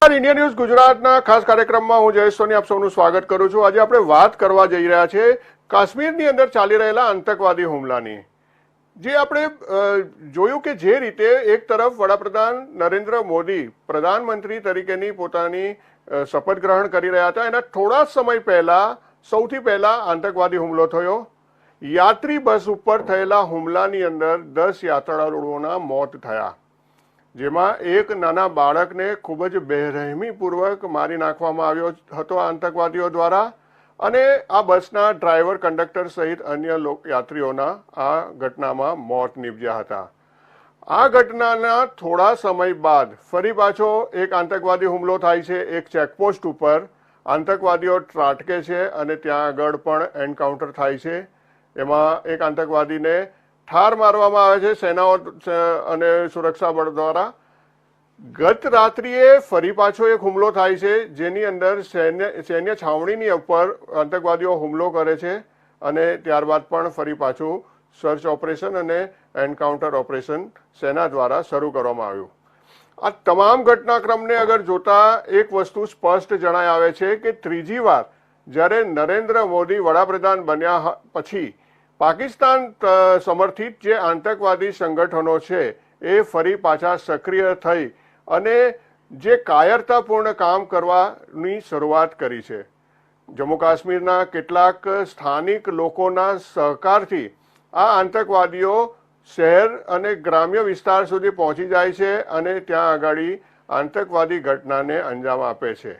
India news गुजरातना खास कार्यक्रम में हूँ जयेश सोनी आप सौનું સ્વાગત કરું છું। આજે આપણે વાત કરવા જઈ રહ્યા છે કાશ્મીરની અંદર ચાલી રહેલા આતંકવાદી હુમલાની। જે આપણે જોયું કે જે રીતે એક તરફ વડાપ્રધાન નરેન્દ્ર મોદી પ્રધાનમંત્રી તરીકેની પોતાની શપથ ગ્રહણ કરી રહ્યા હતા, એના થોડા સમય પહેલા સૌથી પહેલા આતંકવાદી હુમલો થયો। યાત્રી બસ ઉપર થયેલા હુમલાની અંદર 10 યાત્રાળુઓના મોત થયા, જેમાં એક નાના બાળકને ખૂબ જ બેરહેમીપૂર્વક મારી નાખવામાં આવ્યો હતો આતંકવાદીઓ દ્વારા, અને આ બસના ડ્રાઈવર, કંડક્ટર સહિત અન્ય યાત્રીઓના આ ઘટનામાં મોત નીપજ્યા હતા। આ ઘટનાના થોડા સમય બાદ ફરી પાછો એક આતંકવાદી હુમલો થાય છે। એક ચેકપોસ્ટ ઉપર આતંકવાદીઓ ત્રાટકે છે અને ત્યાં આગળ પણ એન્કાઉન્ટર થાય છે। એમાં એક આતંકવાદીને ઠાર મારવામાં આવે છે સેનાઓ અને સુરક્ષા બળ દ્વારા। ગત રાત્રિએ ફરી પાછો એક હુમલો થાય છે, જેની અંદર સૈન્ય છાવણીની ઉપર આતંકવાદીઓ હુમલો કરે છે અને ત્યારબાદ પણ ફરી પાછું સર્ચ ઓપરેશન અને એન્કાઉન્ટર ઓપરેશન સેના દ્વારા શરૂ કરવામાં આવ્યું। આ તમામ ઘટનાક્રમને અગર જોતા એક વસ્તુ સ્પષ્ટ જણાઈ આવે છે કે ત્રીજી વાર જ્યારે નરેન્દ્ર મોદી વડાપ્રધાન બન્યા પછી પાકિસ્તાન સમર્થિત જે આતંકવાદી સંગઠનો છે એ ફરી પાછા સક્રિય થઈ અને જે કાયરતાપૂર્ણ કામ કરવાની શરૂઆત કરી છે। જમ્મુ કાશ્મીરના કેટલાક સ્થાનિક લોકોના સહકારથી આ આતંકવાદીઓ શહેર અને ગ્રામ્ય વિસ્તાર સુધી પહોંચી જાય છે અને ત્યાં આગળ આતંકવાદી ઘટનાને અંજામ આપે છે।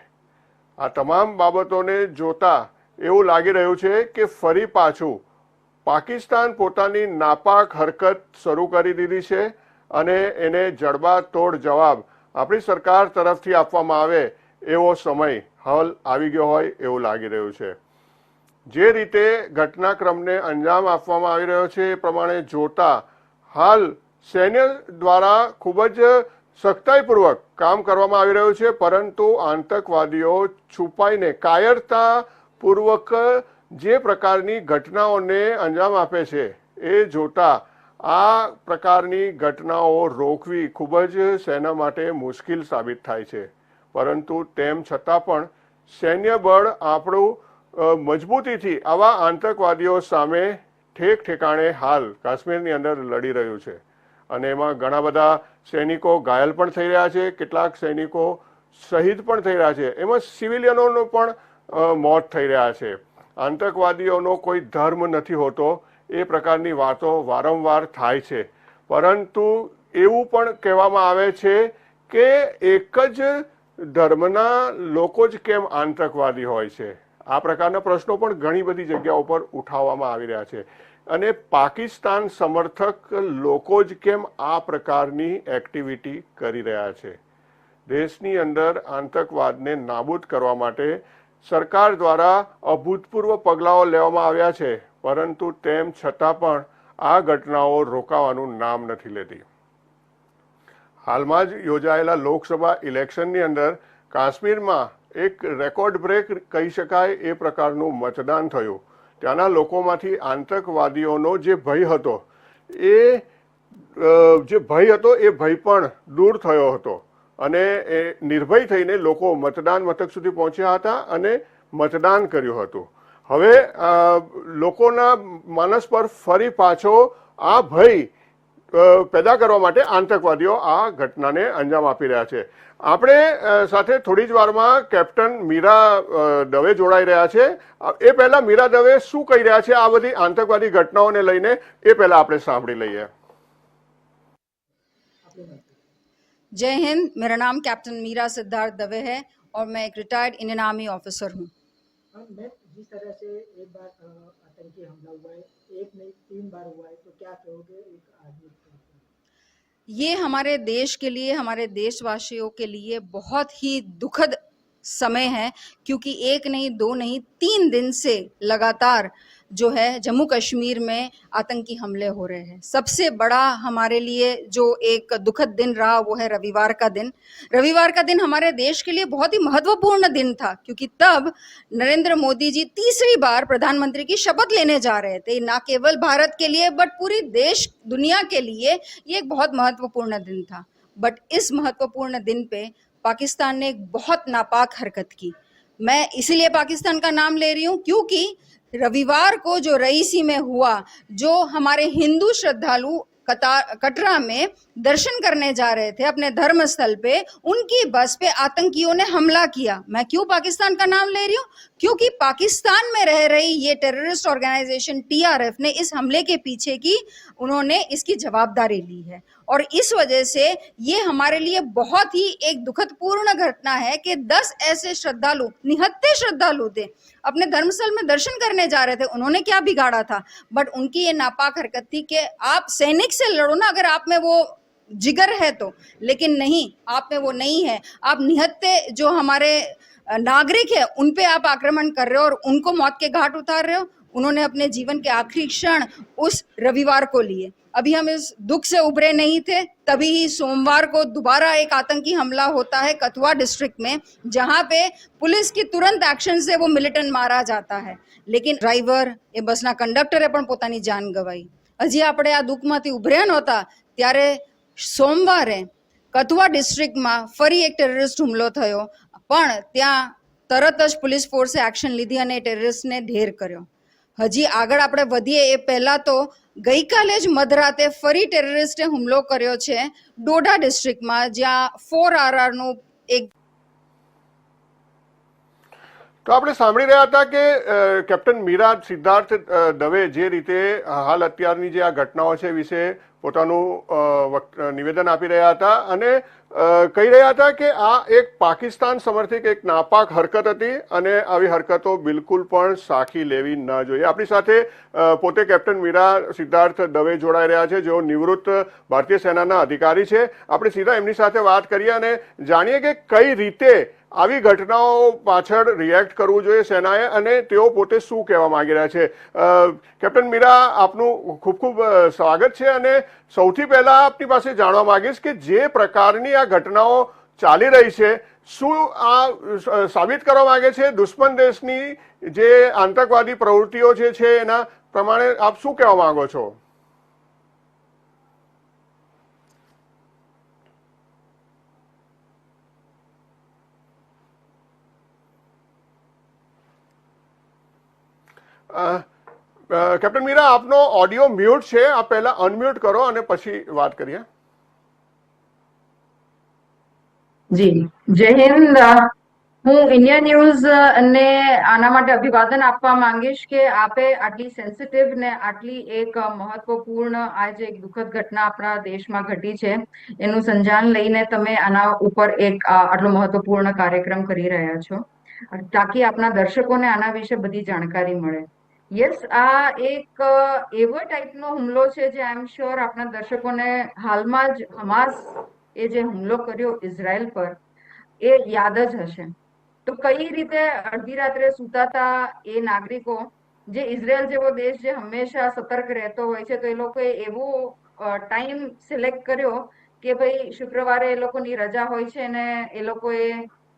આ તમામ બાબતોને જોતા એવું લાગી રહ્યું છે કે ફરી પાછું પાકિસ્તાન પોતાની નાપાક હરકત શરૂ કરી દીધી છે અને એને જડબાતોડ જવાબ આપણી સરકાર તરફથી આપવામાં આવે એવો સમય હાલ આવી ગયો હોય એવું લાગી રહ્યું છે। જે રીતે ઘટનાક્રમને અંજામ આપવામાં આવી રહ્યો છે એ પ્રમાણે જોતા હાલ સૈન્ય દ્વારા ખૂબ જ સખ્તાઈપૂર્વક કામ કરવામાં આવી રહ્યું છે, પરંતુ આતંકવાદીઓ છુપાઈને કાયરતાપૂર્વક જે પ્રકારની ઘટનાઓને અંજામ આપે છે એ જોતા આ પ્રકારની ઘટનાઓ રોકવી ખૂબ જ સેના માટે મુશ્કેલ સાબિત થાય છે। પરંતુ તેમ છતાં પણ સૈન્ય બળ આપણું મજબૂતીથી આવા આતંકવાદીઓ સામે ઠેક ઠેકાણે હાલ કાશ્મીરની અંદર લડી રહ્યું છે અને એમાં ઘણા બધા સૈનિકો ઘાયલ પણ થઈ રહ્યા છે, કેટલાક સૈનિકો શહીદ પણ થઈ રહ્યા છે, એમાં સિવિલિયનોનો પણ મોત થઈ રહ્યા છે। આતંકવાદીઓનો કોઈ ધર્મ નથી હોતો એ પ્રકારની વાતો વારંવાર થાય છે, પરંતુ એવું પણ કહેવામાં આવે છે કે એક જ ધર્મના લોકો જ કેમ આતંકવાદી હોય છે। આ પ્રકારના પ્રશ્નો પણ ઘણી બધી જગ્યાઓ પર ઉઠાવવામાં આવી રહ્યા છે અને પાકિસ્તાન સમર્થક લોકો જ કેમ આ પ્રકારની એક્ટિવિટી કરી રહ્યા છે। દેશની અંદર આતંકવાદને નાબૂદ કરવા માટે સરકાર દ્વારા અભૂતપૂર્વ પગલાઓ લેવામાં આવ્યા છે, પરંતુ તેમ છતાં પણ આ ઘટનાઓ રોકાવાનું નામ નથી લેતી। હાલમાં જ યોજાયેલા લોકસભા ઇલેક્શનની અંદર કાશ્મીરમાં એક રેકોર્ડ બ્રેક કહી શકાય એ પ્રકારનું મતદાન થયું। ત્યાંના લોકોમાંથી આતંકવાદીઓનો જે ભય હતો એ ભય પણ દૂર થયો હતો અને એ નિર્ભય થઈને લોકો મતદાન મથક સુધી પહોંચ્યા હતા અને મતદાન કર્યું હતું। હવે લોકોના માનસ પર ફરી પાછો આ ભય પેદા કરવા માટે આતંકવાદીઓ આ ઘટનાને અંજામ આપી રહ્યા છે। આપણે સાથે થોડી જ વારમાં કેપ્ટન મીરા દવે જોડાઈ રહ્યા છે। એ પહેલા મીરા દવે શું કહી રહ્યા છે આ બધી આતંકવાદી ઘટનાઓને લઈને એ પહેલા આપણે સાંભળી લઈએ। जय हिंद। मेरा नाम कैप्टन मीरा सिद्धार्थ दवे है और मैं एक रिटायर्ड इंडियन आर्मी ऑफिसर हूँ। मैं जिस तरह से एक बार आतंकी हमला हुआ है, एक नहीं 3 बार हुआ है, तो क्या कहोगे एक आदमी को? ये हमारे देश के लिए, हमारे देशवासियों के लिए बहुत ही दुखद समय है, क्योंकि एक नहीं, दो नहीं, 3 दिन से लगातार जो है जम्मू कश्मीर में आतंकी हमले हो रहे हैं। सबसे बड़ा हमारे लिए जो एक दुखद दिन रहा वो है रविवार का दिन। रविवार का दिन हमारे देश के लिए बहुत ही महत्वपूर्ण दिन था, क्योंकि तब नरेंद्र मोदी जी तीसरी बार प्रधानमंत्री की शपथ लेने जा रहे थे। ना केवल भारत के लिए बट पूरी देश दुनिया के लिए ये एक बहुत महत्वपूर्ण दिन था। बट इस महत्वपूर्ण दिन पे पाकिस्तान ने एक बहुत नापाक हरकत की। मैं इसीलिए पाकिस्तान का नाम ले रही हूँ क्योंकि रविवार को जो रईसी में हुआ, जो हमारे हिंदू श्रद्धालु कटरा में दर्शन करने जा रहे थे अपने धर्म स्थल पे, उनकी बस पे आतंकियों ने हमला किया। मैं क्यों पाकिस्तान का नाम ले रही हूँ? क्योंकि पाकिस्तान में रह रही ये टेररिस्ट ऑर्गेनाइजेशन टीआरएफ ने इस हमले के पीछे की, उन्होंने इसकी जवाबदारी ली है और इस वजह से ये हमारे लिए बहुत ही एक दुखदपूर्ण घटना है कि 10 ऐसे श्रद्धालु, निहत्थे श्रद्धालु थे, अपने धर्मस्थल में दर्शन करने जा रहे थे। उन्होंने क्या बिगाड़ा था? बट उनकी ये नापाक हरकत थी कि आप सैनिक से लड़ो ना अगर आप में वो जिगर है तो, लेकिन नहीं, आप में वो नहीं है। आप निहत्थे जो हमारे नागरिक है उन पे आप आक्रमण कर रहे हो और उनको मौत के घाट उतार रहे हो। उन्होंने अपने जीवन के आखिरी क्षण उस रविवार को लिए। अभी हम इस दुख से उभरे नहीं थे, तभी ही सोमवार को दोबारा एक आतंकी हमला होता है कथुआ डिस्ट्रिक्ट में, जहां पे पुलिस की तुरंत एक्शन से वो मिलिटेंट मारा जाता है, लेकिन ड्राइवर એ બસના કંડક્ટરે પણ પોતાની જાન ગવાઈ। હજી આપણે આ દુઃખમાંથી ઉભર્યા નહોતા ત્યારે સોમવારે કથુઆ ડિસ્ટ્રિક્ટમાં ફરી એક ટેરરિસ્ટ હુમલો થયો, પણ ત્યાં તરત જ પોલીસ ફોર્સે એક્શન લીધી અને ટેરરિસ્ટને ઢેર કર્યો। હજી આગળ આપણે વધીએ એ પહેલા તો ગઈકાલે જ મધરાતે ફરી ટેરરિસ્ટે હુમલો કર્યો છે ડોડા ડિસ્ટ્રિક્ટમાં, જ્યાં 4RR નું એક તો આપણે સાંભળી રહ્યા હતા કે કેપ્ટન મીરા સિદ્ધાર્થ દવે જે રીતે હાલ અત્યારની જે આ ઘટનાઓ છે વિશે પોતાનું નિવેદન આપી રહ્યા હતા અને કહી રહ્યા હતા કે આ એક પાકિસ્તાન સમર્થિત એક નાપાક હરકત હતી અને આવી હરકતો બિલકુલ પણ સાખી લેવી ન જોઈએ। આપણી સાથે પોતે કેપ્ટન મીરા સિદ્ધાર્થ દવે જોડાઈ રહ્યા છે, જેઓ નિવૃત્ત ભારતીય સેનાના અધિકારી છે। આપણે સીધા એમની સાથે વાત કરીએ અને જાણીએ કે કઈ રીતે આવી ઘટનાઓ પાછળ રિએક્ટ કરવું જોઈએ સેનાએ અને તેઓ પોતે શું કહેવા માંગી રહ્યા છે। કેપ્ટન મીરા, આપનું ખૂબ ખૂબ સ્વાગત છે અને સૌથી પહેલા આપની પાસે જાણવા માંગીશ કે જે પ્રકારની આ ઘટનાઓ ચાલી રહી છે, શું આ સાબિત કરવા માંગે છે દુશ્મન દેશની જે આતંકવાદી પ્રવૃત્તિઓ જે છે એના પ્રમાણે આપ શું કહેવા માંગો છો? કેપ્ટન મીરા, આપનો ઓડિયો મ્યુટ છે, આપ પહેલા અનમ્યુટ કરો અને પછી વાત કરીએ। જી, જય હિન્દ। હું ઇન્ડિયા ન્યૂઝ ને આના માટે અભિવાદન આપવા માંગીશ કે આપે આટલી સેન્સિટિવ ને આટલી એક મહત્વપૂર્ણ આજે એક દુઃખદ ઘટના આપણા દેશમાં ઘટી છે એનું સંજાન લઈને તમે આના ઉપર એક આટલો મહત્વપૂર્ણ કાર્યક્રમ કરી રહ્યા છો તાકી આપણા દર્શકોને આના વિશે બધી જાણકારી મળે। યસ, આ એક એવો ટાઈપનો હુમલો છે જે આઈ એમ શ્યોર આપણા દર્શકોને હાલમાં જ હમાસ એ જે હુમલો કર્યો ઇઝરાયલ પર એ યાદ જ હશે। તો કઈ રીતે અડધી રાત્રે સુતાતા એ નાગરિકો જે ઇઝરાયલ જેવો દેશ જે હંમેશા સતર્ક રહેતો હોય છે, તો એ લોકોએ એવો ટાઈમ સિલેક્ટ કર્યો કે ભાઈ શુક્રવારે એ લોકોની રજા હોય છે અને એ લોકોએ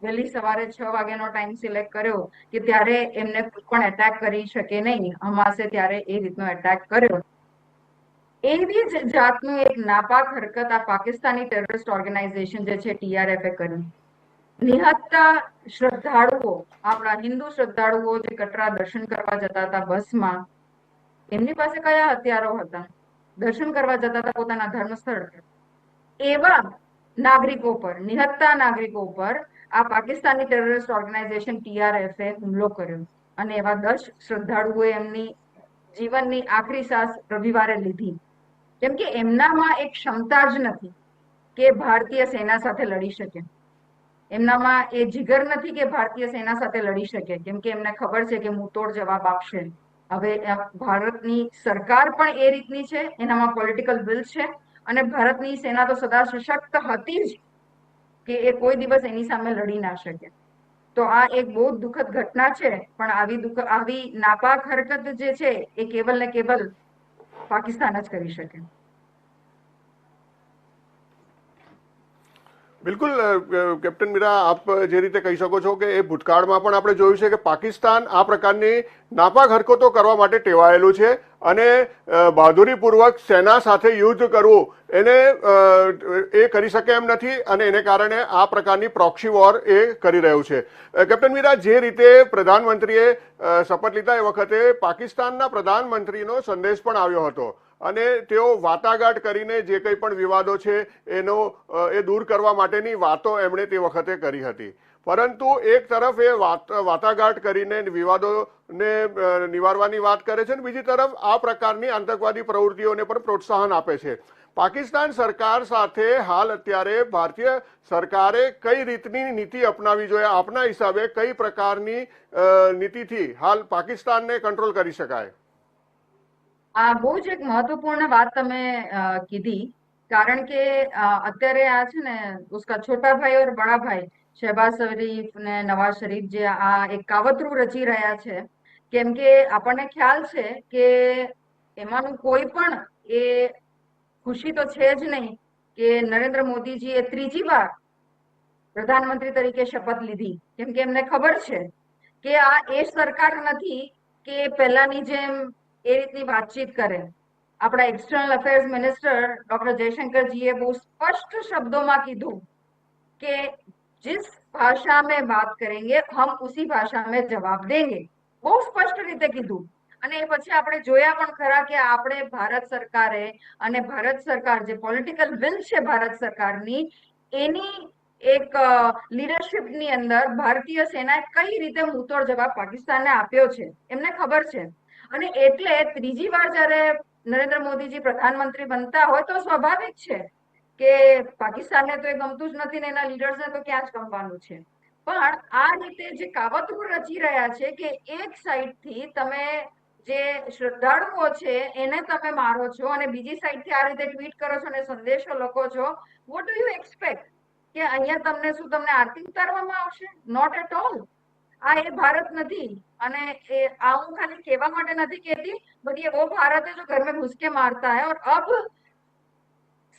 વહેલી સવારે 6 વાગ્યાનો ટાઈમ સિલેક્ટ કર્યો કે ત્યારે એમને કોઈ પણ એટેક કરી શકે નહીં। હમાસે ત્યારે એ રીતનો એટેક કર્યો। એવી જ જાતનું એક નાપાક હરકત આ પાકિસ્તાની ટેરરિસ્ટ ઓર્ગેનાઇઝેશન જે છે ટીઆરએફે કરી। નિહત્તા શ્રદ્ધાળુઓ, આપણા હિન્દુ શ્રદ્ધાળુઓ જે કટરા દર્શન કરવા જતા હતા બસમાં, એમની પાસે કયા હથિયારો હતા? દર્શન કરવા જતા હતા પોતાના ધર્મસ્થળ પર। એવા નાગરિકો પર, નિહત્તા નાગરિકો પર આ પાકિસ્તાની ટેરરિસ્ટ ઓર્ગેનાઇઝેશન ટીઆરએફે હુમલો કર્યો અને એવા 10 શ્રદ્ધાળુઓએ એમની જીવનની આખરી શ્વાસ રવિવારે લીધી, કેમ કે એમનામાં એક ક્ષમતા જ નથી કે ભારતીય સેના સાથે લડી શકે। એમનામાં એ જીગર નથી કે ભારતીય સેના સાથે લડી શકે, કેમ કે એમને ખબર છે કે મુંહતોડ જવાબ આપશે। હવે ભારતની સરકાર પણ એ રીતની છે, એનામાં પોલિટિકલ વિલ છે અને ભારતની સેના તો સદા સશક્ત હતી જ કે એ કોઈ દિવસ એની સામે લડી ના શકે। તો આ એક બહુ દુઃખદ ઘટના છે, પણ આવી નાપાક હરકત જે છે એ કેવલ ને કેવલ પાકિસ્તાન જ કરી શકે। બિલકુલ કેપ્ટન મીરા, આપ જે રીતે કહી શકો છો કે એ ભૂતકાળમાં પણ આપણે જોયું છે કે પાકિસ્તાન આ પ્રકારની નાપાક હરકતો કરવા માટે ટેવાયેલું છે અને બહાદુરીપૂર્વક સેના સાથે યુદ્ધ કરવું એને એ કરી શકે એમ નથી અને એને કારણે આ પ્રકારની પ્રોક્સી વોર એ કરી રહ્યું છે. કેપ્ટન મીરા, જે રીતે પ્રધાનમંત્રીએ શપથ લીધા એ વખતે પાકિસ્તાનના પ્રધાનમંત્રીનો સંદેશ પણ આવ્યો હતો અને તેઓ વાટાઘાટ કરીને જે કંઈ પણ વિવાદો છે એ દૂર કરવા માટેની વાતો એમણે તે વખતે કરી હતી. પરંતુ એક તરફ એ વાટાઘાટ કરીને વિવાદોને નિવારવાની વાત કરે છે અને બીજી તરફ આ પ્રકારની આતંકવાદી પ્રવૃત્તિઓને પણ પ્રોત્સાહન આપે છે. પાકિસ્તાન સરકાર સાથે હાલ અત્યારે ભારતીય સરકારે કઈ રીતની નીતિ અપનાવી જોઈએ? આપના હિસાબે કઈ પ્રકારની નીતિથી હાલ પાકિસ્તાનને કંટ્રોલ કરી શકાય? આ બહુ જ એક મહત્વપૂર્ણ વાત તમે કીધી, કારણ કે અત્યારે આ છે ને ઉસકા છોટા ભાઈ ઓર બડા ભાઈ શહેબાઝ શરીફ ને નવાઝ શરીફ જે આ એક કાવતરું રચી રહ્યા છે, કેમ કે આપણને ખ્યાલ છે કે એમાંનું કોઈ પણ એ ખુશી તો છે જ નહીં કે નરેન્દ્ર મોદીજીએ ત્રીજી વાર પ્રધાનમંત્રી તરીકે શપથ લીધી, કેમ કે એમને ખબર છે કે આ એ સરકાર નથી કે પહેલાની જેમ એ રીતની વાતચીત કરે. આપણા એક્સટર્નલ અફેર્સ મિનિસ્ટર ડોક્ટર જયશંકરજીએ બહુ સ્પષ્ટ શબ્દોમાં કીધું કે जिस भाषा में बात करेंगे हम उसी भाषा में जवाब देंगे. બહુ સ્પષ્ટ રીતે કીધું. અને એ પછી આપણે જોયા પણ ખરા કે આપણે ભારત સરકારે અને ભારત સરકાર જે પોલિટિકલ વિલ છે ભારત સરકારની એની એક લીડરશિપની અંદર ભારતીય સેનાએ કઈ રીતે મુંહતોડ જવાબ પાકિસ્તાનને આપ્યો છે, એમને ખબર છે. અને એટલે ત્રીજી વાર જ્યારે નરેન્દ્ર મોદીજી પ્રધાનમંત્રી બનતા હોય તો સ્વાભાવિક છે કે પાકિસ્તાનને તો એ ગમતું જ નથી ને એના લીડર્સને તો ક્યાં જ ગમવાનું છે. પણ આ રીતે જે કાવતરું રચી રહ્યા છે કે એક સાઈડથી તમે જે શ્રદ્ધાળુઓ છે એને તમે મારો છો અને બીજી સાઈડથી આ રીતે ટ્વીટ કરો છો અને સંદેશો લખો છો, વોટ ડુ યુ એક્સપેક્ટ કે અહીંયા તમને આરતી ઉતારવામાં આવશે? Not at all. આ એ ભારત નથી. અને એ આ હું ખાલી કહેવા માટે નથી કહેતી, બટ ये वो भारत है जो घर में घुस के मारता है. और अब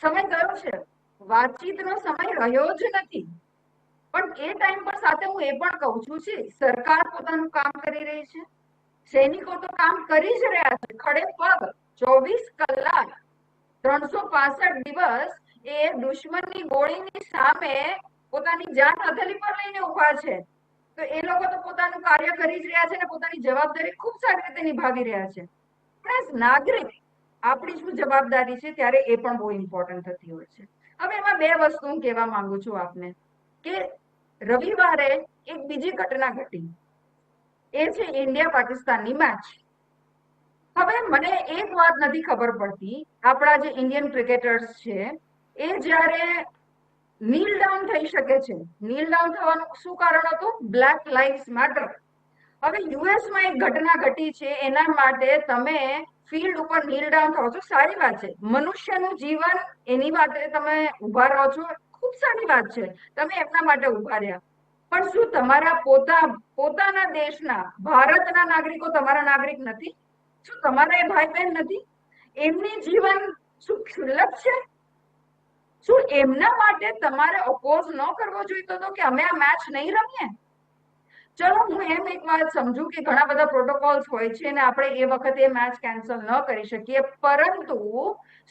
સમય ગયો છે, વાતચીતનો સમય રહ્યો જ નથી. પણ એ ટાઈમ પર સાથે હું એ પણ કહું છું છે સરકાર પોતાનું કામ કરી રહી છે, સૈનિકો તો કામ કરી જ રહ્યા છે ખડે પગ 24 કલાક 365 દિવસ એ દુશ્મનની ગોળીની સામે પોતાની જાન હથેળી પર લઈને ઉભા છે. તો એ લોકો તો પોતાનું કાર્ય કરી જ રહ્યા છે અને પોતાની જવાબદારી ખૂબ સારી રીતે નિભાવી રહ્યા છે. પણ એઝ નાગરિક આપણી શું જવાબદારી છે ત્યારે એ પણ બહુ ઇમ્પોર્ટન્ટ થતી હોય છે. હવે એમાં બે વસ્તુ હું કહેવા માંગુ છું આપને કે રવિવારે એક બીજી ઘટના ઘટી, એ છે ઇન્ડિયા પાકિસ્તાનની મેચ. હવે મને એક વાત નથી ખબર પડતી, આપણા જે ઇન્ડિયન ક્રિકેટર્સ છે એ જ્યારે નીલ ડાઉન થઈ શકે છે, નીલ ડાઉન થવાનું શું કારણ હતું? Black lives matter. હવે યુએસમાં એક ઘટના ઘટી છે, એના માટે તમે ફિલ્ડ ઉપર નીલ ડાઉન થાવ છો, સારી વાત છે. મનુષ્યનું જીવન એની માટે તમે ઉભા રહો છો, ખૂબ સારી વાત છે, તમે એમના માટે ઉભા રહ્યા. પણ શું તમારા પોતાના દેશના ભારતના નાગરિકો તમારા નાગરિક નથી? શું તમારા એ ભાઈ બહેન નથી? એમની જીવન શું ક્ષુલ્લક છે? શું એમના માટે તમારે ઓપોઝ ન કરવો જોઈતો હતો કે અમે આ મેચ નહીં રમીએ? ચલો હું એમ એક વાત સમજુ કે ઘણા બધા પ્રોટોકોલ્સ હોય છે અને આપણે એ વખતે એ મેચ કેન્સલ ન કરી શકીએ, પરંતુ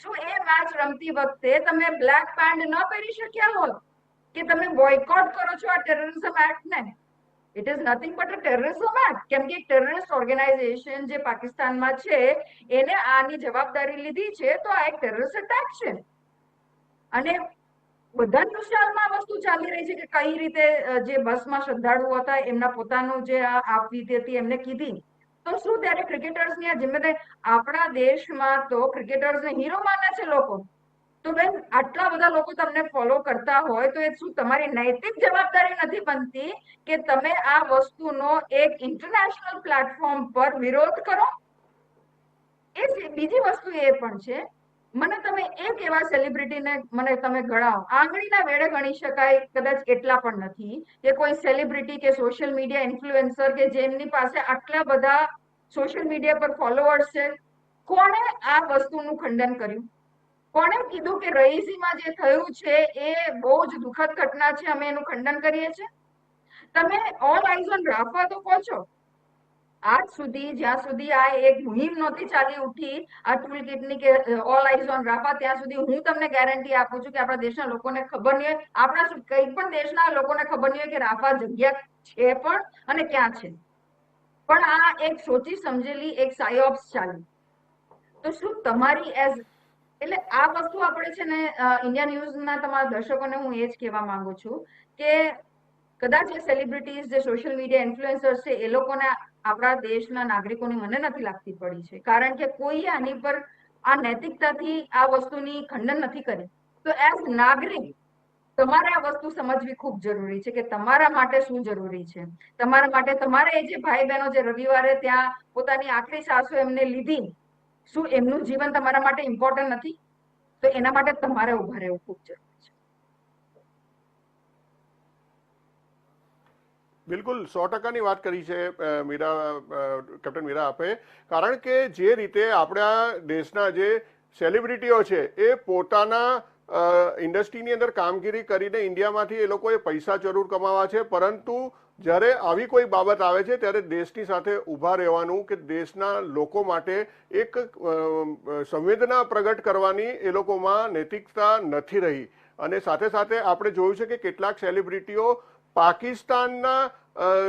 શું એ મેચ રમતી વખતે તમે બ્લેક પેન્ટ ન પહેરી શક્યા હોત કે તમે બોયકોટ કરો છો આ ટેરરિઝમ એક્ટને? It is nothing but a terrorism act. કેમ કે ટેરરિસ્ટ ઓર્ગેનાઇઝેશન જે પાકિસ્તાનમાં છે એને આની જવાબદારી લીધી છે, તો આ એક ટેરરિસ્ટ એટેક છે. અને બધા ન્યૂઝમાં વસ્તુ ચાલી રહી છે કે કઈ રીતે જે બસમાં શ્રદ્ધાળુઓ હતા એમના પોતાનું જે આપવી હતી એમને કીધી. તો શું ત્યારે ક્રિકેટર્સની આ જિમ્મેદારી? આપણા દેશમાં તો ક્રિકેટર્સને હીરો માને છે લોકો. તો બેન આટલા બધા લોકો તમને ફોલો કરતા હોય તો એ શું તમારી નૈતિક જવાબદારી નથી બનતી કે તમે આ વસ્તુનો એક ઇન્ટરનેશનલ પ્લેટફોર્મ પર વિરોધ કરો? એ બીજી વસ્તુ એ પણ છે, મને તમે એક એવા સેલિબ્રિટીને મને તમે ગણાવો, આંગળીના વેડે ગણી શકાય કદાચ એટલા પણ નથી કે કોઈ સેલિબ્રિટી કે સોશિયલ મીડિયા ઇન્ફ્લુએન્સર કે જેમની પાસે આટલા બધા સોશિયલ મીડિયા પર ફોલોઅર્સ છે, કોણે આ વસ્તુનું ખંડન કર્યું? કોણે કીધું કે રઈસીમાં જે થયું છે એ બહુ જ દુઃખદ ઘટના છે, અમે એનું ખંડન કરીએ છીએ? તમે ઓલ આઈઝ ઓન રાફા તો કહો છો, આજ સુધી જ્યાં સુધી આ એક મુહિમ નહોતી ચાલી ઉઠી આ ટૂલ કિટની કે ઓલ આઈઝ ઓન રાફા, ત્યાં સુધી હું તમને ગેરંટી આપું છું કે આપણા દેશના લોકોને ખબર નહીં હોય, આપણા કઈ પણ દેશના લોકોને ખબર નહીં હોય કે રાફા જગ્યા છે પણ અને ક્યાં છે. પણ આ એક સોચી સમજેલી એક સાયોપ્સ ચાલી. તો શું તમારી એઝ એટલે આ વસ્તુ આપણે છે ને ઇન્ડિયા ન્યૂઝના તમારા દર્શકોને હું એ જ કહેવા માંગુ છું કે કદાચ એ સેલિબ્રિટીઝ જે સોશિયલ મીડિયા ઇન્ફ્લુએન્સર્સ છે એ લોકોને આપણા દેશના નાગરિકોની મને નથી લાગતી પડી છે, કારણ કે કોઈએ આની પર આ નૈતિકતાથી આ વસ્તુની ખંડન નથી કરી. તો એઝ નાગરિક તમારે આ વસ્તુ સમજવી ખૂબ જરૂરી છે કે તમારા માટે શું જરૂરી છે. તમારા માટે તમારે એ જે ભાઈ બહેનો જે રવિવારે ત્યાં પોતાની આખરી સાસો એમને લીધી, શું એમનું જીવન તમારા માટે ઇમ્પોર્ટન્ટ નથી? તો એના માટે તમારે ઉભા રહેવું ખૂબ જરૂરી છે. બિલકુલ 100%ની વાત કરી છે કેપ્ટન મીરા આપે, કારણ કે જે રીતે આપણા દેશના જે સેલિબ્રિટીઓ છે એ પોતાના ઇન્ડસ્ટ્રીની અંદર કામગીરી કરીને ઇન્ડિયામાંથી એ લોકોએ પૈસા જરૂર કમાવા છે, પરંતુ જ્યારે આવી કોઈ બાબત આવે છે ત્યારે દેશની સાથે ઊભા રહેવાનું કે દેશના લોકો માટે એક સંવેદના પ્રગટ કરવાની એ લોકોમાં નૈતિકતા નથી રહી. અને સાથે સાથે આપણે જોયું છે કે કેટલાક સેલિબ્રિટીઓ પાકિસ્તાનના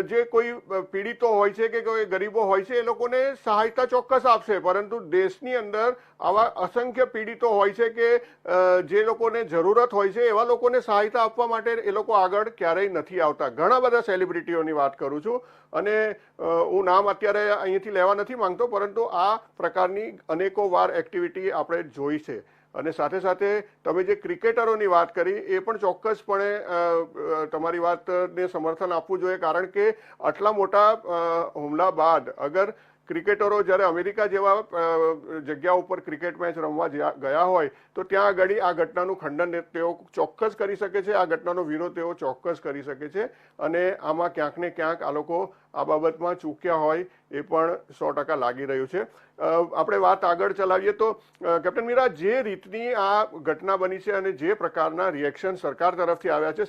જે કોઈ પીડિતો હોય છે કે કોઈ ગરીબો હોય છે એ લોકોને સહાયતા ચોક્કસ આપશે, પરંતુ દેશની અંદર આવા અસંખ્ય પીડિતો હોય છે કે જે લોકોને જરૂરત હોય છે એવા લોકોને સહાયતા આપવા માટે એ લોકો આગળ ક્યારેય નથી આવતા. ઘણા બધા સેલિબ્રિટીઓની વાત કરું છું અને હું નામ અત્યારે અહીંથી લેવા નથી માંગતો, પરંતુ આ પ્રકારની અનેકો વાર એક્ટિવિટી આપણે જોઈ છે. અને સાથે સાથે તમે જે ક્રિકેટરોની વાત કરી એ પણ ચોક્કસપણે તમારી વાતને સમર્થન આપવું જોઈએ, કારણ કે આટલા મોટા હુમલા બાદ અગર ક્રિકેટરો જ્યારે અમેરિકા જેવા જગ્યા ઉપર ક્રિકેટ મેચ રમવા ગયા હોય તો ત્યાં આગળ આ ઘટનાનું ખંડન તેઓ ચોક્કસ કરી શકે છે, આ ઘટનાનો વિરોધ તેઓ ચોક્કસ કરી શકે છે. અને આમાં ક્યાંક ને ક્યાંક આ લોકો આ બાબતમાં ચૂક્યા હોય એ પણ 100% લાગી રહ્યું છે. આપણે વાત આગળ ચલાવીએ તો કેપ્ટન મીરા, જે રીતની આ ઘટના બની છે અને જે પ્રકારના રિએક્શન સરકાર તરફથી આવ્યા છે,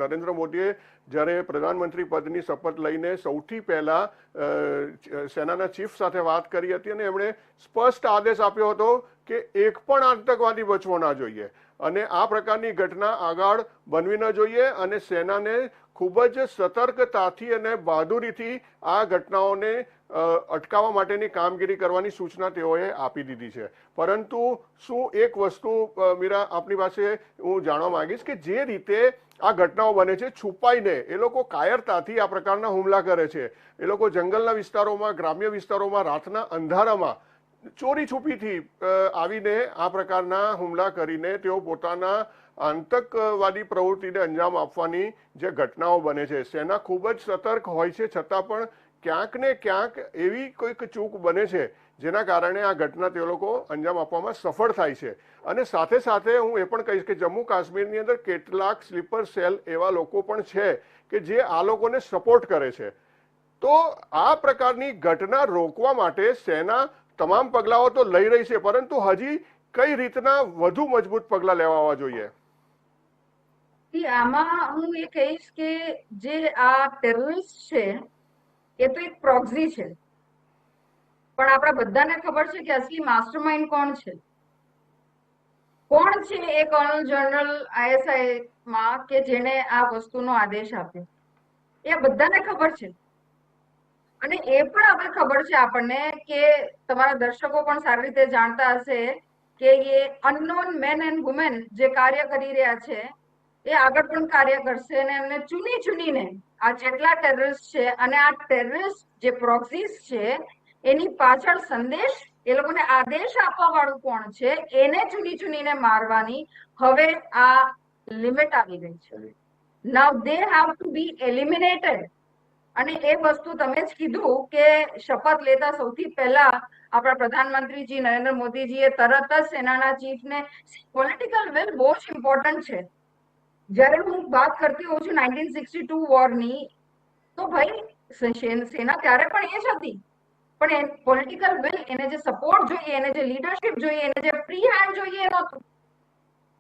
નરેન્દ્ર મોદીએ જ્યારે પ્રધાનમંત્રી પદની શપથ લઈને સૌથી પહેલા સેનાના ચીફ સાથે વાત કરી હતી અને એમણે સ્પષ્ટ આદેશ આપ્યો હતો કે એક પણ આતંકવાદી બચવો ના જોઈએ અને આ પ્રકારની ઘટના આગળ બનવી ન જોઈએ અને સેનાને ખૂબ જ સતર્કતાથી અને બહાદુરીથી આ ઘટનાઓને અટકાવવા માટેની કામગીરી કરવાની સૂચના તેઓએ આપી દીધી છે. પરંતુ શું એક વસ્તુ મીરા આપની પાસે હું જાણવા માંગીશ કે જે રીતે આ ઘટનાઓ બને છે છુપાઈને, એ લોકો કાયરતાથી આ પ્રકારના હુમલા કરે છે, એ લોકો જંગલના વિસ્તારોમાં, ગ્રામ્ય વિસ્તારોમાં, રાતના અંધારામાં ચોરી છુપીથી આવીને આ પ્રકારના હુમલા કરીને તેઓ પોતાના આતંકવાદી પ્રવૃત્તિને અંજામ આપવાની જે ઘટનાઓ બને છે, સેના ખૂબ જ સતર્ક હોય છે, છતાં પણ ક્યાંક ને ક્યાંક એવી કોઈક ચૂક બને છે જેના કારણે આ ઘટના તે લોકો અંજામ આપવામાં સફળ થાય છે. અને સાથે સાથે હું એ પણ કહીશ કે જમ્મુ કાશ્મીરની અંદર કેટલાક સ્લીપર સેલ એવા લોકો પણ છે કે જે આ લોકોને સપોર્ટ કરે છે. તો આ પ્રકારની ઘટના રોકવા માટે સેના તમામ પગલાઓ તો લઈ રહી છે, પરંતુ હજી કઈ રીતના વધુ મજબૂત પગલા લેવા જોઈએ? આમાં હું એ કહીશ કે જે આ ટેરરિસ્ટ છે એ તો એક પ્રોક્સી છે, પણ આપણા બધાને ખબર છે કે અસલી માસ્ટરમાઇન્ડ કોણ છે. કોણ છે એ કર્નલ જનરલ આઈએસઆઈ માં કે જેને આ વસ્તુનો આદેશ આપ્યો, એ બધાને ખબર છે. અને એ પણ હવે ખબર છે આપણને કે તમારા દર્શકો પણ સારી રીતે જાણતા હશે કે એ અનનોન મેન એન્ડ વુમેન જે કાર્ય કરી રહ્યા છે એ આગળ પણ કાર્ય કરશે અને એમને ચૂનીને આ જેટલા ટેરરિસ્ટ છે અને આ ટેરરિસ્ટ જે પ્રોક્સીસ છે એની પાછળ સંદેશ, એ લોકોને આદેશ આપવા વાળું કોણ છે એને ચૂનીને મારવાની હવે આ લિમિટ આવી ગઈ છે. Now they have to be eliminated. અને એ વસ્તુ તમે જ કીધું કે શપથ લેતા સૌથી પહેલા આપણા પ્રધાનમંત્રીજી નરેન્દ્ર મોદીજીએ તરત જ સેનાના ચીફને, પોલિટિકલ વિલ બહુ જ ઇમ્પોર્ટન્ટ છે. જ્યારે હું વાત કરતી હોઉં છું 1962 વોરની, તો ભાઈ સેના ત્યારે પણ એ જ હતી, પણ પોલિટિકલ વિલ, એને જે સપોર્ટ જોઈએ, એને જે લીડરશિપ જોઈએ, એને જે ફ્રી હેન્ડ જોઈએ એ નહોતું.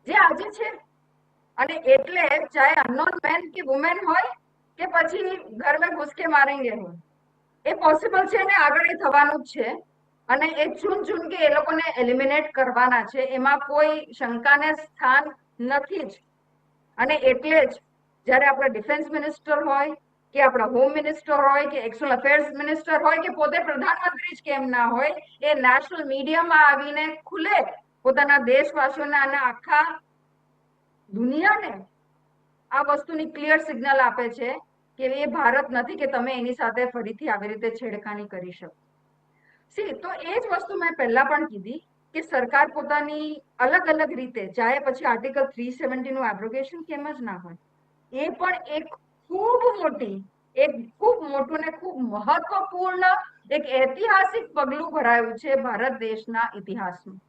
જે આજે છે. અને એટલે ચાહે અનનોન મેન કે વુમેન હોય કે પછી ઘર મેં ઘુસ કે મારેંગે હોય, એ પોસિબલ છે ને આગળ એ થવાનું જ છે. અને એ ચૂન ચૂન કે એ લોકોને એલિમિનેટ કરવાના છે, એમાં કોઈ શંકાને સ્થાન નથી જ. અને એટલે જ જ્યારે આપણા ડિફેન્સ મિનિસ્ટર હોય કે આપણા હોમ મિનિસ્ટર હોય કે એક્સટર્નલ અફેર્સ મિનિસ્ટર હોય કે પોતે પ્રધાનમંત્રી જ કેમ ના હોય, એ નેશનલ મીડિયામાં આવીને ખુલે પોતાના દેશવાસીઓને અને આખા દુનિયાને આ વસ્તુની ક્લિયર સિગ્નલ આપે છે કે એ ભારત નથી કે તમે એની સાથે ફરીથી આવી રીતે છેડખાની કરી શકો. તો એ જ વસ્તુ મેં પહેલા પણ કીધી કે સરકાર પોતાની અલગ અલગ રીતે, ચાહે પછી આર્ટિકલ 370 નું એબ્રોગેશન કેમ જ ના હોય, એ પણ એક ખૂબ મોટું ને ખૂબ મહત્વપૂર્ણ એક ઐતિહાસિક પગલું ભરાયું છે ભારત દેશના ઇતિહાસમાં.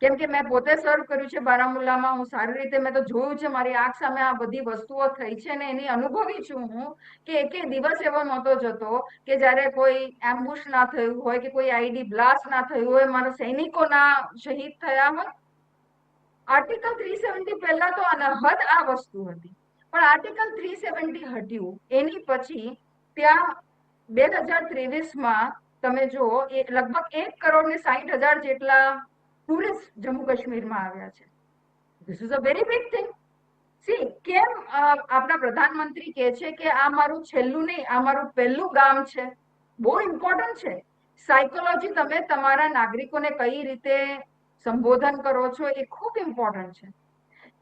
કેમ કે મેં પોતે સર્વ કર્યું છે બારામુલ્લામાં, હું સારી રીતે મેં તો જોયું છે, મારી આંખ સામે આ બધી વસ્તુઓ થઈ છે ને એની અનુભવી છું હું કે એક દિવસ એવો નહોતો જતો કે જ્યારે કોઈ એમ્બુશ ના થયું હોય કે કોઈ આઈડી બ્લાસ્ટ ના થયું હોય, મારા સૈનિકો ના શહીદ થયા હોય. આર્ટિકલ 370 પહેલા તો અનહદ આ વસ્તુ હતી, પણ આર્ટિકલ 370 હટ્યું એની પછી ત્યાં 2023માં તમે જો એ લગભગ 1,60,00,000 જેટલા ટુરિસ્ટ જમ્મુ કાશ્મીરમાં આવ્યા છે. This is a very big thing. કેમ આપણા પ્રધાનમંત્રી કહે છે કે આ મારું છેલ્લું નહીં, આ મારું પહેલું ગામ છે. બહુ ઇમ્પોર્ટન્ટ છે. સાયકોલોજી તમે તમારા નાગરિકોને કઈ રીતે સંબોધન કરો છો એ ખૂબ ઇમ્પોર્ટન્ટ છે.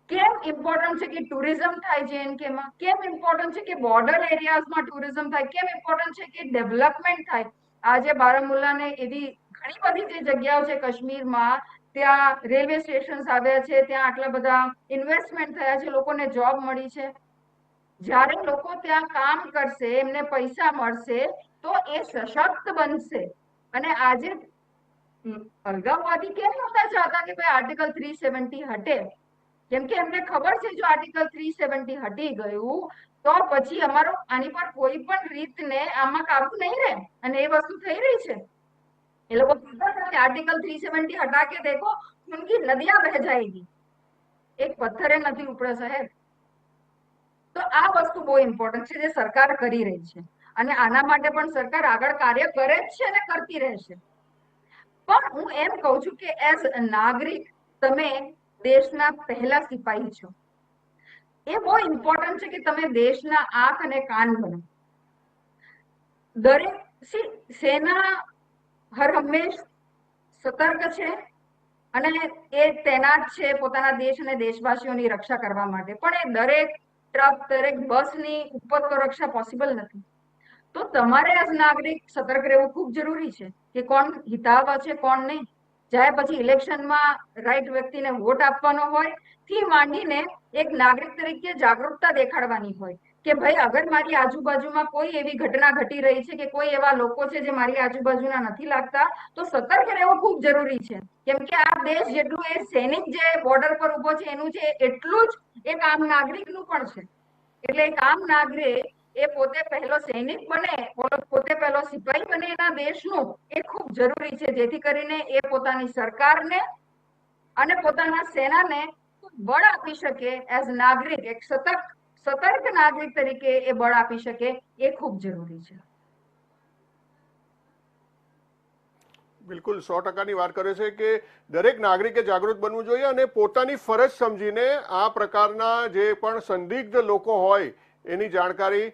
કેમ ઇમ્પોર્ટન્ટ છે કે ટુરિઝમ થાય JNKમાં, કેમ ઇમ્પોર્ટન્ટ છે કે બોર્ડર એરિયાઝમાં ટુરિઝમ થાય, કેમ ઇમ્પોર્ટન્ટ છે કે ડેવલપમેન્ટ થાય. આજે બારામુલ્લાને એવી ઘણી બધી જે જગ્યાઓ છે કાશ્મીરમાં, ત્યાં રેલવે સ્ટેશન આવ્યા છે, ત્યાં આટલા બધા ઇન્વેસ્ટમેન્ટ થયા છે, લોકોને જોબ મળી છે. જ્યારે લોકો ત્યાં કામ કરશે, એમને પૈસા મળશે તો એ સશક્ત બનશે. અને આજે અલગાવવાદી કેમ નહોતા ચાહતા કે ભાઈ આર્ટિકલ 370 હટે, કેમ કે એમને ખબર છે જો આર્ટિકલ 370 હટી ગયું તો પછી અમારો આની પર કોઈ પણ રીતને આમાં કાબુ નહીં રહે. અને એ વસ્તુ થઈ રહી છે. એ લોકો કહેતા હતા કે આર્ટિકल 370 हटा के देखो उनकी नदियां बह जाएगी, एक पत्थर है नदी उपड़े साहेब. તો આ વસ્તુ બહુ ઇમ્પોર્ટન્ટ છે જે સરકાર કરી રહી છે અને આના માટે પણ સરકાર આગળ કાર્ય કરે જ છે અને કરતી રહેશે. પણ હું એમ કહું છું કે એઝ નાગરિક તમે દેશના પહેલા સિપાહી છો. એ બહુ ઇમ્પોર્ટન્ટ છે કે તમે દેશના આંખ અને કાન બનો. દરેક સેના હર હંમેશ સતર્ક છે અને એ તૈનાત છે પોતાના દેશ અને દેશવાસીઓની રક્ષા કરવા માટે, પણ એ દરેક ટ્રક દરેક બસની ઉપર તો રક્ષા પોસિબલ નથી. તો તમારે એઝ નાગરિક સતર્ક રહેવું ખૂબ જરૂરી છે કે કોણ હિતાવહ છે કોણ નહીં. જાય પછી ઇલેક્શનમાં રાઈટ વ્યક્તિને વોટ આપવાનો હોય થી માંડીને એક નાગરિક તરીકે જાગૃતતા દેખાડવાની હોય કે ભાઈ અગર મારી આજુબાજુમાં કોઈ એવી ઘટના ઘટી રહી છે કે કોઈ એવા લોકો છે જે મારી આજુબાજુના નથી લાગતા તો સતર્ક રહેવું ખૂબ જરૂરી છે. કેમ કે આ દેશ જેટલું એ સૈનિક જે બોર્ડર પર ઉભો છે એનું છે એટલું જ એક આમ નાગરિકનું પણ છે. એટલે એક આમ નાગરિક એ પોતે પહેલો સૈનિક બને, પોતે પહેલો સિપાહી બને એના દેશનું, એ ખૂબ જરૂરી છે જેથી કરીને એ પોતાની સરકારને અને પોતાના સેનાને બળ આપી શકે એઝ નાગરિક, એક સતર્ક નાગરિક તરીકે એ બળ આપી શકે, એ ખૂબ જરૂરી છે. બિલકુલ 100%ની વાત કરે છે કે દરેક નાગરિકે જાગૃત બનવું જોઈએ અને પોતાની ફરજ સમજીને આ પ્રકારના જે પણ સંદિગ્ધ લોકો હોય એની જાણકારી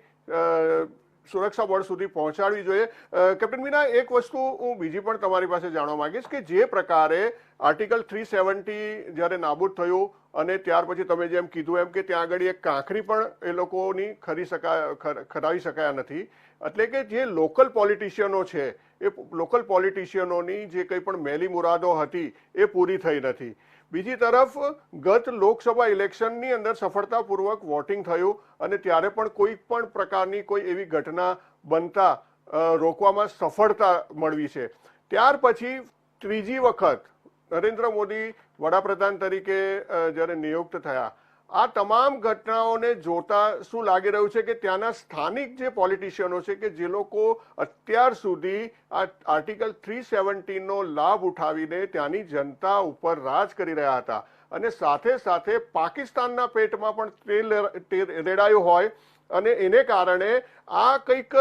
સુરક્ષા બળ સુધી પહોંચાડવી જોઈએ. કેપ્ટન મીના, એક વસ્તુ હું બીજી પણ તમારી પાસે જાણવા માંગીશ કે જે પ્રકારે આર્ટિકલ 370 જ્યારે નાબૂદ થયું અને ત્યાર પછી તમે જેમ કીધું એમ કે ત્યાં આગળ એક કાંકરી પણ એ લોકોની ખરાવી શકાયા નથી, એટલે કે જે લોકલ પોલિટિશિયનો છે એ લોકલ પોલિટિશિયનોની જે કંઈ પણ મેલી મુરાદો હતી એ પૂરી થઈ નથી. બીજી તરફ ગત લોકસભા ઇલેક્શનની અંદર સફળતાપૂર્વક વોટિંગ થયું અને ત્યારે પણ કોઈ પણ પ્રકારની કોઈ એવી ઘટના બનતા રોકવામાં સફળતા મળવી છે. ત્યાર પછી ત્રીજી વખત નરેન્દ્ર મોદી વડાપ્રધાન તરીકે જ્યારે નિયુક્ત થયા, આ તમામ ઘટનાઓને જોતા શું લાગી રહ્યું છે કે ત્યાંના સ્થાનિક જે પોલિટિશિયનો છે કે જે લોકો અત્યાર સુધી આ આર્ટિકલ 370નો લાભ ઉઠાવીને ત્યાંની જનતા ઉપર રાજ કરી રહ્યા હતા અને સાથે સાથે પાકિસ્તાનના પેટમાં પણ રેડાયું હોય અને એને કારણે આ કંઈક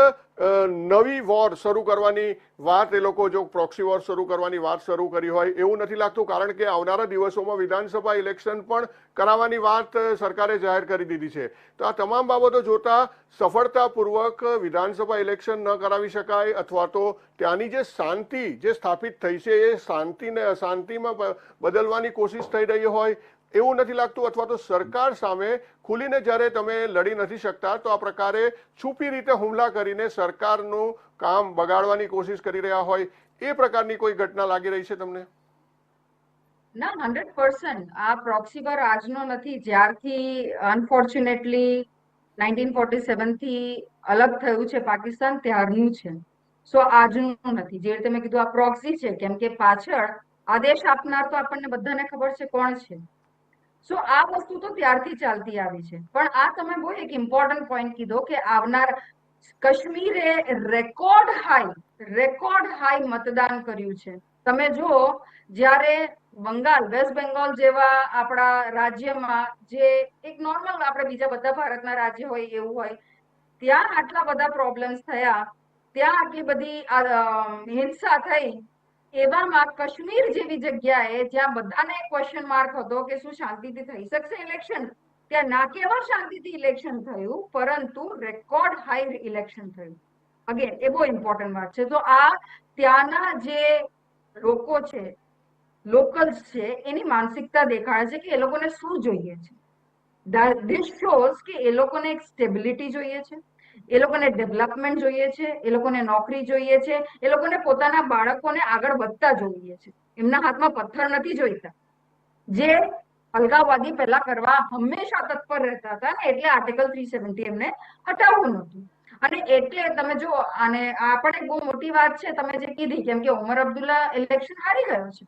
નવી વોર શરૂ કરવાની વાત, એ લોકો જો પ્રોક્સી વોર શરૂ કરવાની વાત શરૂ કરી હોય એવું નથી લાગતું? કારણ કે આવનારા દિવસોમાં વિધાનસભા ઇલેક્શન પણ કરાવવાની વાત સરકારે જાહેર કરી દીધી છે. તો આ તમામ બાબતો જોતા સફળતાપૂર્વક વિધાનસભા ઇલેક્શન ન કરાવી શકાય, અથવા તો ત્યાંની જે શાંતિ જે સ્થાપિત થઈ છે એ શાંતિને અશાંતિમાં બદલવાની કોશિશ થઈ રહી હોય એવું નથી લાગતું? અથવા તો સરકાર સામે ખુલીને જ્યારે તમે લડી નથી શકતા તો આ પ્રકારે છુપી રીતે હુમલા કરીને સરકારનું કામ બગાડવાની કોશિશ કરી રહ્યા હોય એ પ્રકારની કોઈ ઘટના લાગી રહી છે તમને? ના, 100% આ પ્રોક્સી વોર આજનો નથી. જ્યારથી અનફોર્ચ્યુનેટલી 1947 થી અલગ થયું છે પાકિસ્તાન, ત્યારનું છે. સો આજનું નથી. જે રીતે મેં કીધું આ પ્રોક્સી છે, કેમ કે પાછળ આદેશ આપનાર તો આપણને બધાને ખબર છે કોણ છે. સો આ વસ્તુ તો ત્યારથી ચાલતી આવી છે. પણ આ તમે બહુ એક ઇમ્પોર્ટન્ટ પોઈન્ટ કીધો કે આવનાર કાશ્મીરે રેકોર્ડ હાઈ મતદાન કર્યું છે. તમે જુઓ, જ્યારે બંગાળ, વેસ્ટ બેંગોલ જેવા આપણા રાજ્યમાં, જે એક નોર્મલ આપણે બીજા બધા ભારતના રાજ્ય હોય એવું હોય, ત્યાં આટલા બધા પ્રોબ્લેમ્સ થયા, ત્યાં આટલી બધી હિંસા થઈ, એવામાં કાશ્મીર જેવી જગ્યાએ જ્યાં બધાને ક્વેશ્ચન માર્ક હતો કે શું શાંતિથી થઈ શકશે ઇલેક્શન, ત્યાં ના કેવળ શાંતિથી ઇલેક્શન થયું, પરંતુ રેકોર્ડ હાઈ ઇલેક્શન થયું. અગેન એ બહુ ઇમ્પોર્ટન્ટ વાત છે. તો આ ત્યાંના જે લોકો છે, લોકલ્સ છે, એની માનસિકતા દેખાડે છે કે એ લોકોને શું જોઈએ છે. ધીસ શોઝ કે એ લોકોને એક સ્ટેબિલિટી જોઈએ છે, એ લોકોને ડેવલપમેન્ટ જોઈએ છે, એ લોકોને નોકરી જોઈએ છે, એ લોકોને પોતાના બાળકોને આગળ વધતા જોઈએ છે. એમના હાથમાં પથ્થર નથી જોઈતા. જે અલગાવવાદી પહેલા કરવા હંમેશા તત્પર રહેતા હતા ને, એટલે આર્ટિકલ 370 એમને હટાવવું નહોતું. અને એટલે તમે જો, અને આ પણ એક બહુ મોટી વાત છે તમે જે કીધી, કેમ કે ઉમર અબ્દુલ્લા ઇલેક્શન હારી ગયો છે.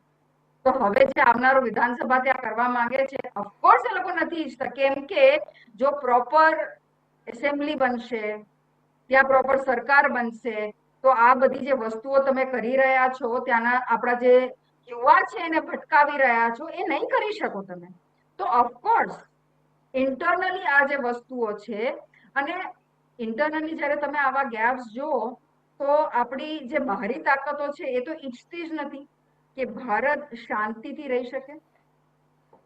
તો હવે જે આવનારો વિધાનસભા ત્યાં કરવા માંગે છે, ઓફકોર્સ એ લોકો નથી ઈચ્છતા, કેમ કે જો પ્રોપર એસેમ્બલી બનશે, ત્યાં પ્રોપર સરકાર બનશે, તો આ બધી જે વસ્તુઓ તમે કરી રહ્યા છો, ત્યાંના આપણા જે યુવા છે એને ભટકાવી રહ્યા છો, એ નહીં કરી શકો તમે. તો ઓફકોર્સ ઇન્ટરનલી આ જે વસ્તુઓ છે, અને ઇન્ટરનલી જ્યારે તમે આવા ગેપ્સ જુઓ, તો આપણી જે બહારી તાકાતો છે એ તો ઈચ્છતી જ નથી કે ભારત શાંતિથી રહી શકે.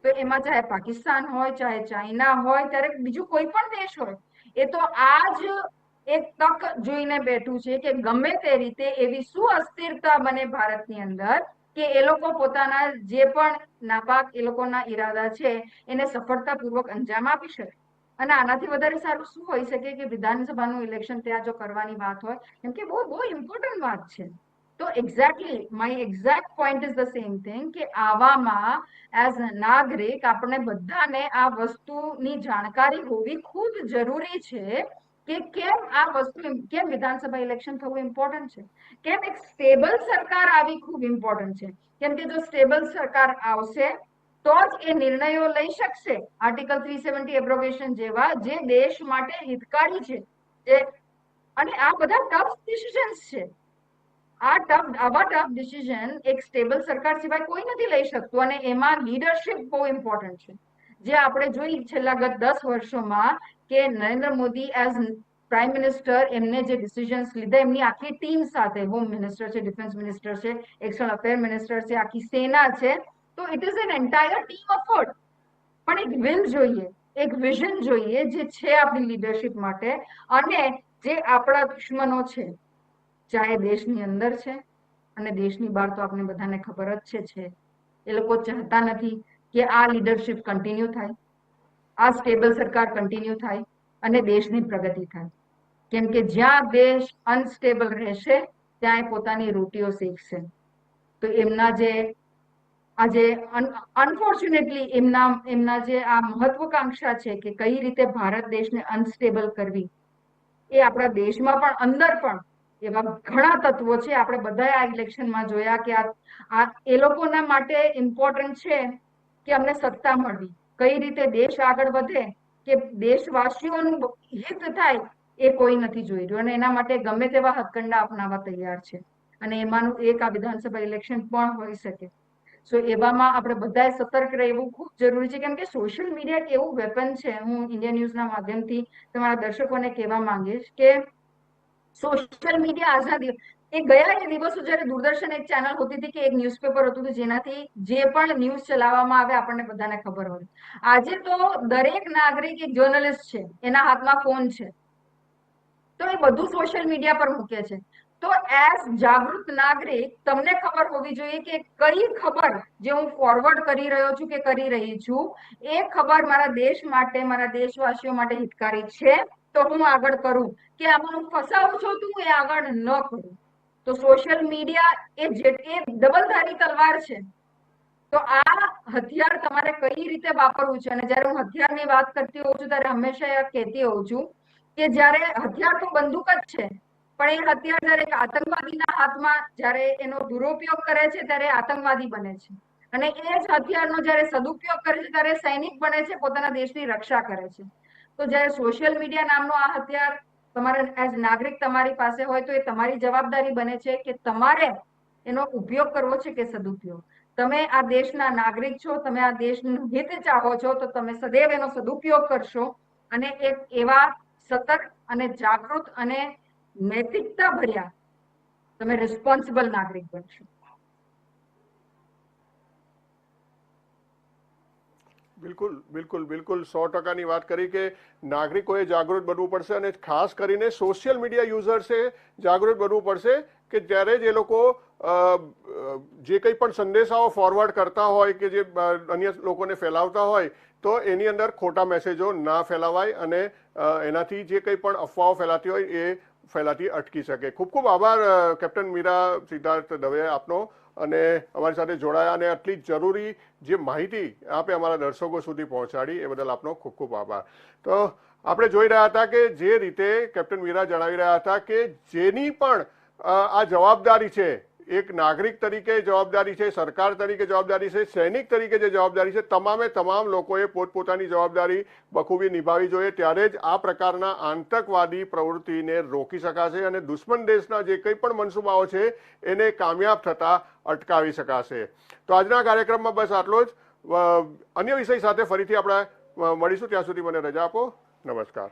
તો એમાં ચાહે પાકિસ્તાન હોય, ચાહે ચાઇના હોય, ત્યારે બીજું કોઈ પણ દેશ હોય, એ તો આ જ એક તક જોઈને બેઠું છે કે ગમે તે રીતે એવી શું અસ્થિરતા બને ભારતની અંદર કે એ લોકો પોતાના જે પણ નાપાક એ લોકોના ઈરાદા છે એને સફળતાપૂર્વક અંજામ આપી શકે. અને આનાથી વધારે સારું શું હોઈ શકે કે વિધાનસભાનું ઇલેક્શન ત્યાં જો કરવાની વાત હોય, કેમ કે બહુ ઇમ્પોર્ટન્ટ વાત છે. તો exactly my exact point is the same thing કે આવામાં એઝ નાગરિક આપણે બધાને આ વસ્તુની જાણકારી હોવી ખૂબ જરૂરી છે કે કેમ આ વસ્તુ, કેમ વિધાનસભા ઇલેક્શન થવું ઇમ્પોર્ટન્ટ છે, કેમ એક સ્ટેબલ સરકાર આવી ખૂબ ઇમ્પોર્ટન્ટ છે. કેમ કે જો સ્ટેબલ સરકાર આવશે તો જ એ નિર્ણયો લઈ શકશે આર્ટિકલ 370 એબ્રોગેશન જેવા, જે દેશ માટે હિતકારી છે. અને આ બધા ટફ ડિસિઝન્સ છે. આવા ટફ ડિસિઝન એક સ્ટેબલ સરકાર સિવાય કોઈ નથી લઈ શકતું, અને એમાં લીડરશિપ બહુ ઇમ્પોર્ટન્ટ છે. જે આપણે જોઈ છેલ્લા ગત 10 વર્ષોમાં કે Narendra Modi as prime minister એમને જે ડિસિઝન્સ લીધા, એમની આખી ટીમ સાથે, હોમ મિનિસ્ટર છે, ડિફેન્સ મિનિસ્ટર છે, એક્સટર્નલ અફેર મિનિસ્ટર છે, આખી સેના છે, તો it is an entire team effort. પણ એક વિલ જોઈએ, એક વિઝન જોઈએ જે છે આપણી લીડરશિપ માટે. અને જે આપણા દુશ્મનો છે, ચાહે દેશની અંદર છે અને દેશની બહાર, તો આપણે બધાને ખબર જ છે, એ લોકો ચાહતા નથી કે આ લીડરશિપ કન્ટિન્યુ થાય, આ સ્ટેબલ સરકાર કન્ટિન્યુ થાય અને દેશની પ્રગતિ થાય. કેમ કે જ્યાં દેશ અનસ્ટેબલ રહેશે ત્યાં એ પોતાની રોટીઓ શેકશે. તો એમના જે આજે અનફોર્ચ્યુનેટલી એમના જે આ મહત્વકાંક્ષા છે કે કઈ રીતે ભારત દેશને અનસ્ટેબલ કરવી, એ આપણા દેશમાં પણ અંદર પણ એવા ઘણા તત્વો છે. આપણે બધાએ આ ઇલેક્શનમાં જોયા કે આ એ લોકોના માટે ઇમ્પોર્ટન્ટ છે કે અમને સત્તા મળવી, કઈ રીતે દેશ આગળ વધે, કે દેશવાસીઓનું હિત થાય, એ કોઈ નથી જોઈ રહ્યું. અને એના માટે ગમે તેવા હથકંડા અપનાવવા તૈયાર છે. અને એમાંનું એક આ વિધાનસભા ઇલેક્શન પણ હોઈ શકે. સો એવામાં આપણે બધાએ સતર્ક રહેવું ખૂબ જરૂરી છે, કેમ કે સોશિયલ મીડિયા એક એવું વેપન છે. હું ઇન્ડિયા ન્યૂઝના માધ્યમથી તમારા દર્શકોને કહેવા માંગીશ કે સોશિયલ મીડિયા આજના એ ગયા એ દિવસો જયારે દૂરદર્શન એક ચેનલ હોતી હતી કે એક ન્યૂઝપેપર હતું જેનાથી જે પણ ન્યૂઝ ચલાવવામાં આવે આપણને બધાને ખબર હોય. આજે તો દરેક નાગરિક એક જર્નલિસ્ટ છે, એના હાથમાં ફોન છે, તો એ બધું સોશિયલ મીડિયા પર મૂકે છે. તો એઝ જાગૃત નાગરિક તમને ખબર હોવી જોઈએ કે કઈ ખબર જે હું ફોરવર્ડ કરી રહ્યો છું કે કરી રહી છું એ ખબર મારા દેશ માટે, મારા દેશવાસીઓ માટે હિતકારી છે તો હું આગળ કરું, કે આમાં હું ફસાવું છું તો હું એ આગળ ન કરું. તો સોશિયલ મીડિયા એ ડબલધારી તલવાર છે. તો આ હથિયાર તમારે કઈ રીતે વાપરવું છે. અને જયારે હું હથિયારની વાત કરતી હોઉં છું ત્યારે હંમેશા કહેતી હોઉં છું કે જયારે હથિયાર તો બંદૂક જ છે, પણ એ હથિયાર જયારે એક આતંકવાદીના હાથમાં જયારે એનો દુરુપયોગ કરે છે ત્યારે આતંકવાદી બને છે, અને એ જ હથિયારનો જયારે સદુપયોગ કરે છે ત્યારે સૈનિક બને છે, પોતાના દેશની રક્ષા કરે છે. તો જયારે સોશિયલ મીડિયા નામનો આ હથિયાર તમારે એઝ નાગરિક તમારી પાસે હોય તો એ તમારી જવાબદારી બને છે કે તમારે એનો ઉપયોગ કરવો છે કે સદુપયોગ. તમે આ દેશના નાગરિક છો, તમે આ દેશનું હિત ચાહો છો, તો તમે સદૈવ એનો સદુપયોગ કરશો અને એક એવા સતર્ક અને જાગૃત અને નૈતિકતા ભર્યા તમે રિસ્પોન્સિબલ નાગરિક બનશો. બિલકુલ બિલકુલ બિલકુલ 100%ની વાત કરી કે નાગરિકોએ જાગૃત બનવું પડશે, અને ખાસ કરીને સોશિયલ મીડિયા યુઝર્સે જાગૃત બનવું પડશે કે જ્યારે જે લોકો જે કંઈ પણ સંદેશાઓ ફોરવર્ડ કરતા હોય કે જે અન્ય લોકોને ફેલાવતા હોય તો એની અંદર ખોટા મેસેજો ના ફેલાવાય અને એનાથી જે કંઈ પણ અફવાઓ ફેલાતી હોય એ ફેલાતી અટકી શકે. ખૂબ ખૂબ આભાર કેપ્ટન મીરા સિદ્ધાર્થ દવે આપનો, અને અમારી સાથે જોડાયા અને આટલી જરૂરી જે માહિતી આપે અમારા દર્શકો સુધી પહોંચાડી એ બદલ આપનો ખૂબ ખૂબ આભાર. તો આપણે જોઈ રહ્યા હતા કે જે રીતે કેપ્ટન મીરા જણાવી રહ્યા હતા કે જેની પણ આ જવાબદારી છે, એક નાગરિક તરીકે જવાબદારી છે, સરકાર તરીકે જવાબદારી છે, સૈનિક તરીકે જે જવાબદારી છે, તમામે તમામ લોકોએ પોતપોતાની જવાબદારી બખૂબી નિભાવવી જોઈએ. ત્યારે જ આ પ્રકારના આતંકવાદી પ્રવૃત્તિને રોકી શકાશે અને દુશ્મન દેશના જે કંઈ પણ મનસૂબાઓ છે એને કામયાબ થતા અટકાવી શકાશે. તો આજના કાર્યક્રમમાં બસ આટલો જ. અન્ય વિષય સાથે ફરીથી આપણે મળીશું. ત્યાં સુધી મને રજા આપો. નમસ્કાર.